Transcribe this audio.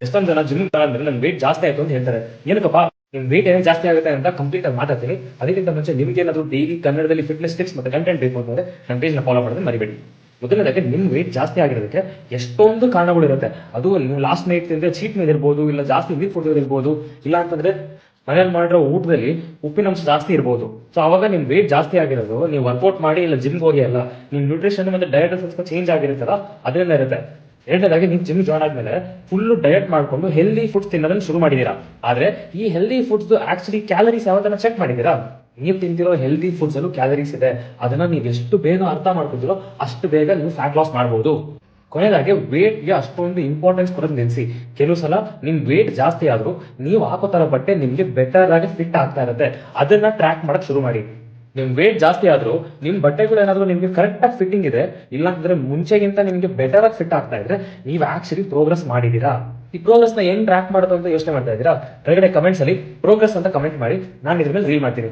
ಎಷ್ಟೊಂದು ಜನ ಜಿಮ್ ತಗೊಂಡ್ರೆ ನನ್ ವೇಟ್ ಜಾಸ್ತಿ ಆಯ್ತು ಅಂತ ಹೇಳ್ತಾರೆ. ಏನಕ್ಕಪ್ಪ ನಿಮ್ ವೇಟ್ ಏನೇ ಜಾಸ್ತಿ ಆಗುತ್ತೆ ಅಂತ ಕಂಪ್ಲೀಟ್ ಆಗಿ ಮಾತಾಡ್ತೀನಿ. ಅದಕ್ಕಿಂತ ಮುಂಚೆ ನಿಮ್ಗೆ ಏನಾದ್ರು ಡೈಲಿ ಕನ್ನಡದಲ್ಲಿ ಫಿಟ್ನೆಸ್ ಟಿಪ್ಸ್ ಮತ್ತೆ ಕಂಟೆಂಟ್ ಬೇಕು ಅಂತಂದ್ರೆ ನನ್ನ ಪೇಜ್ ನ ಫಾಲೋ ಮಾಡೋದು ಮರಿಬೇಡಿ. ಮೊದಲನೇದಾಗಿ ನಿಮ್ ವೇಟ್ ಜಾಸ್ತಿ ಆಗಿರೋದಕ್ಕೆ ಎಷ್ಟೊಂದು ಕಾರಣಗಳಿರುತ್ತೆ. ಅದು ನೀವು ಲಾಸ್ಟ್ ನೈಟ್ ತಿಂದ್ರೆ ಚೀಟ್ ಮೇಲೆ ಇರ್ಬೋದು, ಇಲ್ಲ ಜಾಸ್ತಿ ನೀರು ಕುಡಿಯೋದಿರ್ಬೋದು, ಇಲ್ಲ ಅಂತಂದ್ರೆ ಮನೇಲಿ ಮಾಡಿರೋ ಊಟದಲ್ಲಿ ಉಪ್ಪಿನಂಶ ಜಾಸ್ತಿ ಇರ್ಬೋದು. ಸೊ ಅವಾಗ ನಿಮ್ ವೇಟ್ ಜಾಸ್ತಿ ಆಗಿರೋದು ನೀವು ವರ್ಕೌಟ್ ಮಾಡಿ ಇಲ್ಲ ಜಿಮ್ಗೆ ಹೋಗಿ ಅಲ್ಲ, ನಿಮ್ ನ್ಯೂಟ್ರಿಷನ್ ಮತ್ತೆ ಡಯಟ್ ಸ್ವಲ್ಪ ಚೇಂಜ್ ಆಗಿರುತ್ತಲ್ಲ ಅದರಿಂದ ಇರುತ್ತೆ. ಎರಡನೇದಾಗಿ ನೀವು ಜಿಮ್ ಜಾಯ್ನ್ ಆದ್ಮೇಲೆ ಫುಲ್ ಡಯಟ್ ಮಾಡ್ಕೊಂಡು ಹೆಲ್ದಿ ಫುಡ್ಸ್ ತಿನ್ನೋದನ್ನ ಶುರು ಮಾಡಿದೀರಾ. ಆದ್ರೆ ಈ ಹೆಲ್ದಿ ಫುಡ್ಸ್ ಆಕ್ಚುಲಿ ಕ್ಯಾಲರೀಸ್ ಯಾವತ್ತನ್ನ ಚೆಕ್ ಮಾಡಿದೀರಾ? ನೀವು ತಿಂತಿರೋ ಹೆಲ್ದಿ ಫುಡ್ಸ್ ಅಲ್ಲೂ ಕ್ಯಾಲರೀಸ್ ಇದೆ. ಅದನ್ನ ನೀವು ಎಷ್ಟು ಬೇಗ ಅರ್ಥ ಮಾಡ್ಕೊತಿರೋ ಅಷ್ಟು ಬೇಗ ನೀವು ಫ್ಯಾಟ್ ಲಾಸ್ ಮಾಡಬಹುದು. ಕೊನೆಯದಾಗಿ ವೇಟ್ ಗೆ ಅಷ್ಟೊಂದು ಇಂಪಾರ್ಟೆನ್ಸ್ ಕೊಡೋದು ನಿಲ್ಸಿ. ಕೆಲವು ಸಲ ನಿಮ್ ವೇಟ್ ಜಾಸ್ತಿ ಆದ್ರೂ ನೀವು ಹಾಕೋ ತರ ಬಟ್ಟೆ ನಿಮ್ಗೆ ಬೆಟರ್ ಆಗಿ ಫಿಟ್ ಆಗ್ತಾ ಇರುತ್ತೆ. ಅದನ್ನ ಟ್ರ್ಯಾಕ್ ಮಾಡಕ್ ಶುರು ಮಾಡಿ. ನಿಮ್ ವೇಟ್ ಜಾಸ್ತಿ ಆದ್ರೂ ನಿಮ್ ಬಟ್ಟೆಗಳು ಏನಾದ್ರು ನಿಮ್ಗೆ ಕರೆಕ್ಟ್ ಆಗಿ ಫಿಟ್ಟಿಂಗ್ ಇದೆ, ಇಲ್ಲ ಅಂದ್ರೆ ಮುಂಚೆಗಿಂತ ನಿಮ್ಗೆ ಬೆಟರ್ ಆಗಿ ಫಿಟ್ ಆಗ್ತಾ ಇದ್ರೆ ನೀವು ಆಕ್ಚುಲಿ ಪ್ರೋಗ್ರೆಸ್ ಮಾಡಿದೀರಾ. ಈ ಪ್ರೋಗ್ರೆಸ್ ನ ಹೆಂಗ್ ಟ್ರ್ಯಾಕ್ ಮಾಡೋದು ಅಂತ ಯೋಚನೆ ಮಾಡ್ತಾ ಇದ್ದೀರಾ? ಕೆಳಗಡೆ ಕಮೆಂಟ್ಸ್ ಅಲ್ಲಿ ಪ್ರೋಗ್ರೆಸ್ ಅಂತ ಕಮೆಂಟ್ ಮಾಡಿ, ನಾನು ಇದ್ರ ಮೇಲೆ ರೀಲ್ ಮಾಡ್ತೀನಿ.